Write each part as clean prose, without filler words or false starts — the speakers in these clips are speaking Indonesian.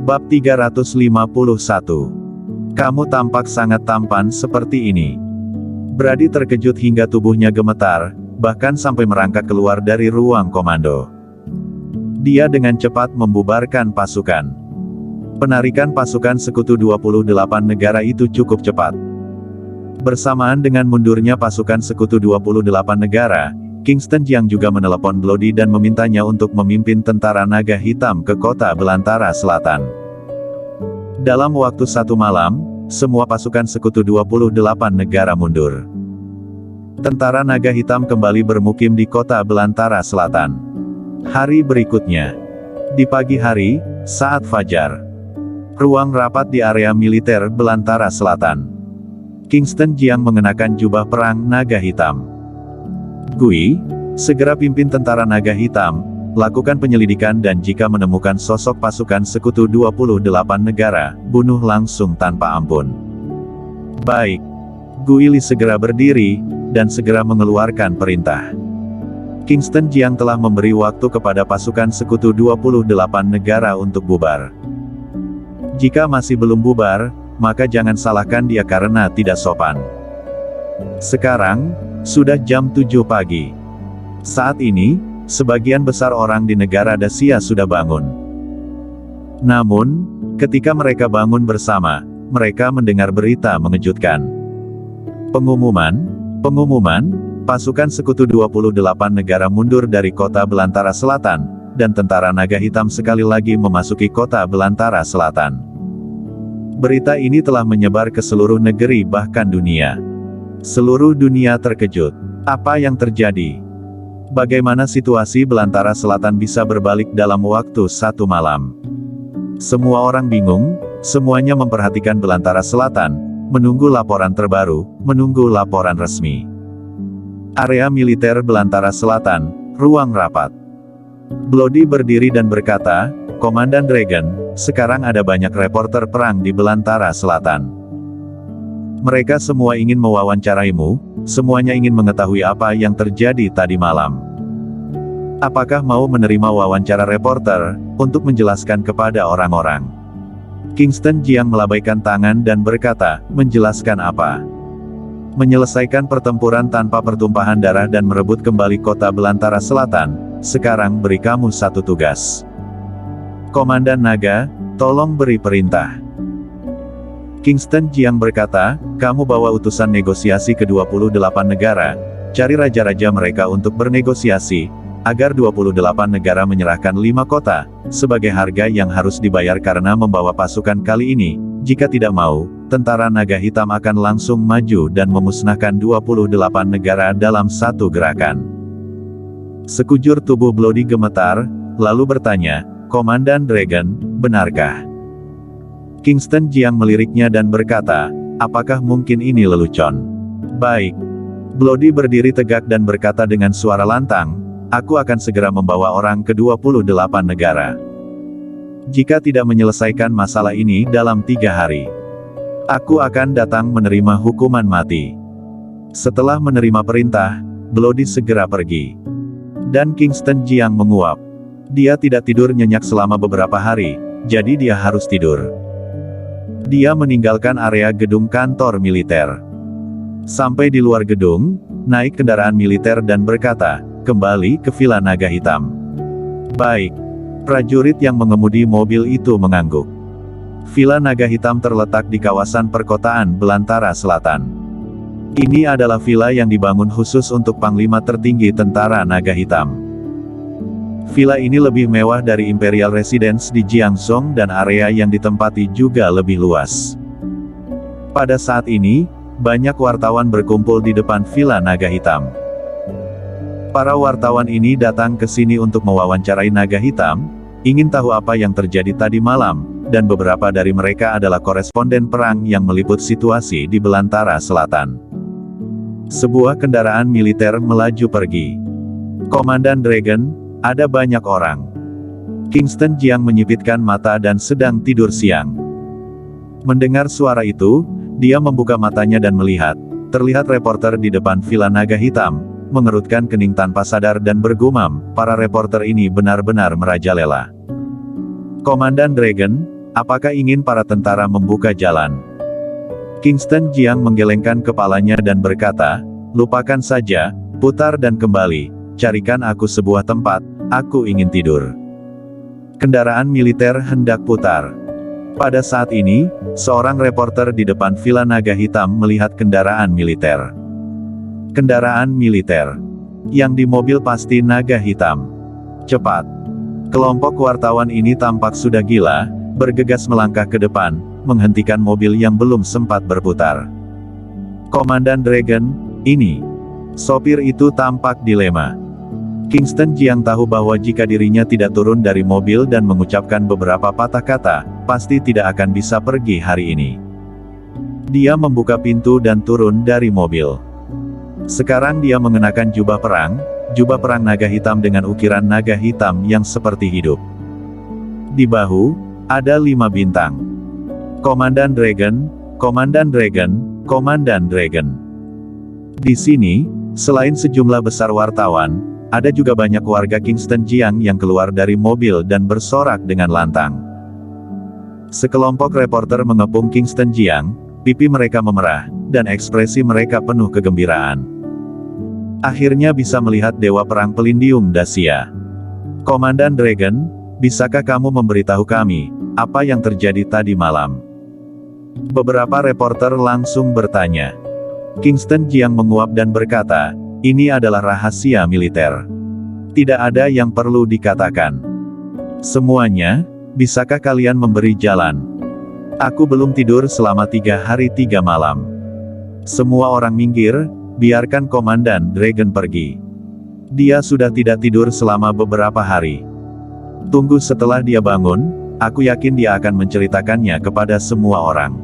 Bab 351. Kamu tampak sangat tampan seperti ini. Brady terkejut hingga tubuhnya gemetar, bahkan sampai merangkak keluar dari ruang komando. Dia dengan cepat membubarkan pasukan. Penarikan pasukan sekutu 28 negara itu cukup cepat. Bersamaan dengan mundurnya pasukan sekutu 28 negara, Kingston Jiang juga menelepon Bloody dan memintanya untuk memimpin tentara naga hitam ke kota Belantara Selatan. Dalam waktu 1 malam, semua pasukan sekutu 28 negara mundur. Tentara naga hitam kembali bermukim di kota Belantara Selatan. Hari berikutnya, di pagi hari, saat fajar, ruang rapat di area militer Belantara Selatan. Kingston Jiang mengenakan jubah perang naga hitam. Gui, segera pimpin tentara naga hitam, lakukan penyelidikan dan jika menemukan sosok pasukan sekutu 28 negara, bunuh langsung tanpa ampun. Baik. Gui Li segera berdiri, dan segera mengeluarkan perintah. Kingston Jiang telah memberi waktu kepada pasukan sekutu 28 negara untuk bubar. Jika masih belum bubar, maka jangan salahkan dia karena tidak sopan. Sekarang, sudah jam 7 pagi. Saat ini, sebagian besar orang di negara Dacia sudah bangun. Namun, ketika mereka bangun bersama, mereka mendengar berita mengejutkan. Pengumuman, pasukan sekutu 28 negara mundur dari kota Belantara Selatan, dan tentara naga hitam sekali lagi memasuki kota Belantara Selatan. Berita ini telah menyebar ke seluruh negeri bahkan dunia. Seluruh dunia terkejut. Apa yang terjadi? Bagaimana situasi Belantara Selatan bisa berbalik dalam waktu 1 malam? Semua orang bingung, semuanya memperhatikan Belantara Selatan, menunggu laporan terbaru, menunggu laporan resmi. Area militer Belantara Selatan, ruang rapat. Bloody berdiri dan berkata, Komandan Dragon, sekarang ada banyak reporter perang di Belantara Selatan. Mereka semua ingin mewawancaraimu, semuanya ingin mengetahui apa yang terjadi tadi malam. Apakah mau menerima wawancara reporter, untuk menjelaskan kepada orang-orang? Kingston Jiang melambaikan tangan dan berkata, menjelaskan apa? Menyelesaikan pertempuran tanpa pertumpahan darah dan merebut kembali kota Belantara Selatan. Sekarang beri kamu satu tugas. Komandan Naga, tolong beri perintah. Kingston Jiang berkata, kamu bawa utusan negosiasi ke 28 negara, cari raja-raja mereka untuk bernegosiasi, agar 28 negara menyerahkan 5 kota, sebagai harga yang harus dibayar karena membawa pasukan kali ini. Jika tidak mau, tentara naga hitam akan langsung maju dan memusnahkan 28 negara dalam satu gerakan. Sekujur tubuh Bloody gemetar, lalu bertanya, Komandan Dragon, benarkah? Kingston Jiang meliriknya dan berkata, apakah mungkin ini lelucon? Baik. Bloody berdiri tegak dan berkata dengan suara lantang, aku akan segera membawa orang ke 28 negara. Jika tidak menyelesaikan masalah ini dalam 3 hari, aku akan datang menerima hukuman mati. Setelah menerima perintah, Bloody segera pergi. Dan Kingston Jiang menguap. Dia tidak tidur nyenyak selama beberapa hari, jadi dia harus tidur. Dia meninggalkan area gedung kantor militer. Sampai di luar gedung, naik kendaraan militer dan berkata, kembali ke Villa Naga Hitam. Baik. Prajurit yang mengemudi mobil itu mengangguk. Villa Naga Hitam terletak di kawasan perkotaan Belantara Selatan. Ini adalah villa yang dibangun khusus untuk Panglima tertinggi tentara naga hitam. Villa ini lebih mewah dari Imperial Residence di Jiangzhou dan area yang ditempati juga lebih luas. Pada saat ini, banyak wartawan berkumpul di depan Villa Naga Hitam. Para wartawan ini datang ke sini untuk mewawancarai Naga Hitam, ingin tahu apa yang terjadi tadi malam, dan beberapa dari mereka adalah koresponden perang yang meliput situasi di Belantara Selatan. Sebuah kendaraan militer melaju pergi. Komandan Dragon, ada banyak orang. Kingston Jiang menyipitkan mata dan sedang tidur siang. Mendengar suara itu, dia membuka matanya dan melihat, terlihat reporter di depan Villa Naga Hitam, mengerutkan kening tanpa sadar dan bergumam, para reporter ini benar-benar merajalela. Komandan Dragon, Apakah ingin para tentara membuka jalan? Kingston Jiang menggelengkan kepalanya dan berkata, lupakan saja, putar dan kembali, carikan aku sebuah tempat, aku ingin tidur. Kendaraan militer hendak putar. Pada saat ini, seorang reporter di depan Villa Naga Hitam melihat kendaraan militer. Kendaraan militer. Yang di mobil pasti naga hitam. Cepat. Kelompok wartawan ini tampak sudah gila, bergegas melangkah ke depan, menghentikan mobil yang belum sempat berputar. Komandan Dragon, ini. Sopir itu tampak dilema. Kingston Jiang tahu bahwa jika dirinya tidak turun dari mobil dan mengucapkan beberapa patah kata, pasti tidak akan bisa pergi hari ini. Dia membuka pintu dan turun dari mobil. Sekarang dia mengenakan jubah perang naga hitam dengan ukiran naga hitam yang seperti hidup. Di bahu, ada 5 bintang. Komandan Dragon, Komandan Dragon, Komandan Dragon. Di sini, selain sejumlah besar wartawan, ada juga banyak warga Kingston Jiang yang keluar dari mobil dan bersorak dengan lantang. Sekelompok reporter mengepung Kingston Jiang, pipi mereka memerah, dan ekspresi mereka penuh kegembiraan. Akhirnya bisa melihat Dewa Perang Pelindium Dacia. Komandan Dragon, bisakah kamu memberitahu kami, apa yang terjadi tadi malam? Beberapa reporter langsung bertanya. Kingston Jiang menguap dan berkata, ini adalah rahasia militer. Tidak ada yang perlu dikatakan. Semuanya, bisakah kalian memberi jalan? Aku belum tidur selama 3 hari 3 malam. Semua orang minggir, biarkan Komandan Dragon pergi. Dia sudah tidak tidur selama beberapa hari. Tunggu setelah dia bangun, aku yakin dia akan menceritakannya kepada semua orang.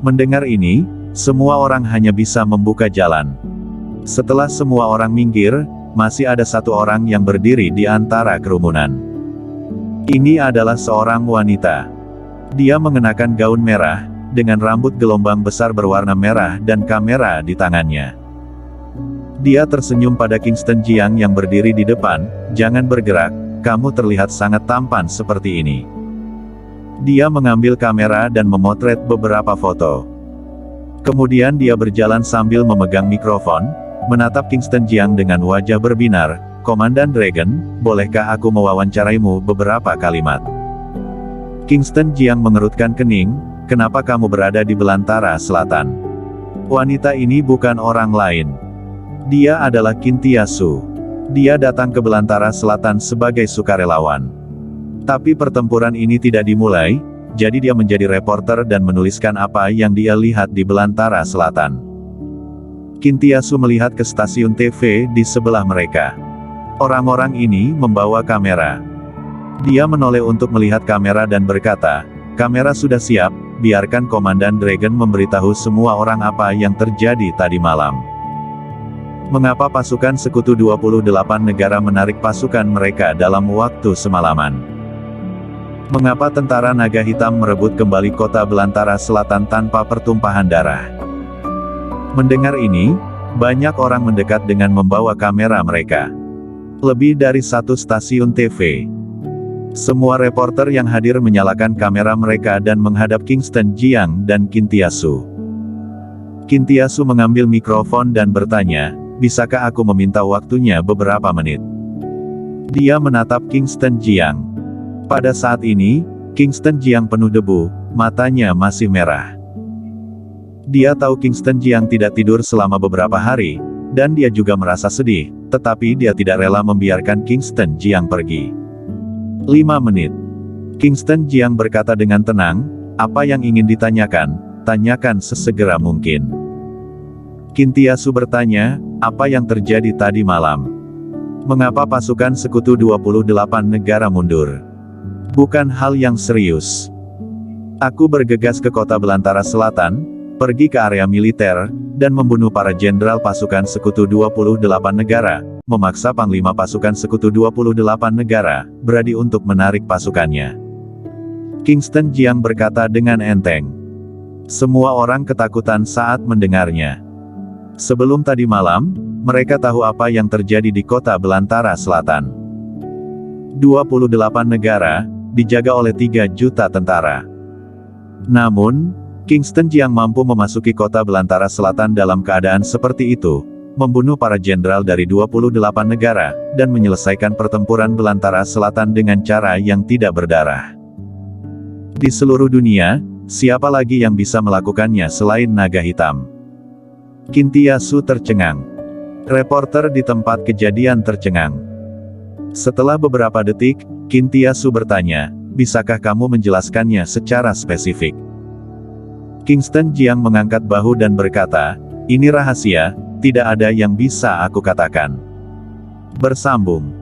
Mendengar ini, semua orang hanya bisa membuka jalan. Setelah semua orang minggir, masih ada satu orang yang berdiri di antara kerumunan. Ini adalah seorang wanita. Dia mengenakan gaun merah, dengan rambut gelombang besar berwarna merah dan kamera di tangannya. Dia tersenyum pada Kingston Jiang yang berdiri di depan, jangan bergerak, kamu terlihat sangat tampan seperti ini. Dia mengambil kamera dan memotret beberapa foto. Kemudian dia berjalan sambil memegang mikrofon, menatap Kingston Jiang dengan wajah berbinar, Komandan Dragon, bolehkah aku mewawancaraimu beberapa kalimat? Kingston Jiang mengerutkan kening, kenapa kamu berada di belantara selatan? Wanita ini bukan orang lain. Dia adalah Kintiasu. Dia datang ke belantara selatan sebagai sukarelawan. Tapi pertempuran ini tidak dimulai, jadi dia menjadi reporter dan menuliskan apa yang dia lihat di belantara selatan. Kintiasu melihat ke stasiun TV di sebelah mereka. Orang-orang ini membawa kamera. Dia menoleh untuk melihat kamera dan berkata, kamera sudah siap, biarkan Komandan Dragon memberitahu semua orang apa yang terjadi tadi malam. Mengapa pasukan sekutu 28 negara menarik pasukan mereka dalam waktu semalaman? Mengapa tentara naga hitam merebut kembali kota belantara selatan tanpa pertumpahan darah? Mendengar ini, banyak orang mendekat dengan membawa kamera mereka. Lebih dari 1 stasiun TV. Semua reporter yang hadir menyalakan kamera mereka dan menghadap Kingston Jiang dan Kintiasu. Kintiasu mengambil mikrofon dan bertanya, bisakah aku meminta waktunya beberapa menit? Dia menatap Kingston Jiang. Pada saat ini, Kingston Jiang penuh debu, matanya masih merah. Dia tahu Kingston Jiang tidak tidur selama beberapa hari, dan dia juga merasa sedih, tetapi dia tidak rela membiarkan Kingston Jiang pergi. 5 menit. Kingston Jiang berkata dengan tenang, apa yang ingin ditanyakan, tanyakan sesegera mungkin. Kintiasu bertanya, apa yang terjadi tadi malam? Mengapa pasukan sekutu 28 negara mundur? Bukan hal yang serius. Aku bergegas ke kota belantara selatan, pergi ke area militer, dan membunuh para jenderal pasukan sekutu 28 negara, memaksa panglima pasukan sekutu 28 negara, berani untuk menarik pasukannya. Kingston Jiang berkata dengan enteng. Semua orang ketakutan saat mendengarnya. Sebelum tadi malam, mereka tahu apa yang terjadi di kota belantara selatan. 28 negara, dijaga oleh 3 juta tentara. Namun, Kingston Jiang mampu memasuki kota belantara selatan dalam keadaan seperti itu, membunuh para jenderal dari 28 negara, dan menyelesaikan pertempuran belantara selatan dengan cara yang tidak berdarah. Di seluruh dunia, siapa lagi yang bisa melakukannya selain naga hitam? Qin Tianshu tercengang. Reporter di tempat kejadian tercengang. Setelah beberapa detik, Qin Tianshu bertanya, bisakah kamu menjelaskannya secara spesifik? Kingston Jiang mengangkat bahu dan berkata, ini rahasia, tidak ada yang bisa aku katakan. Bersambung.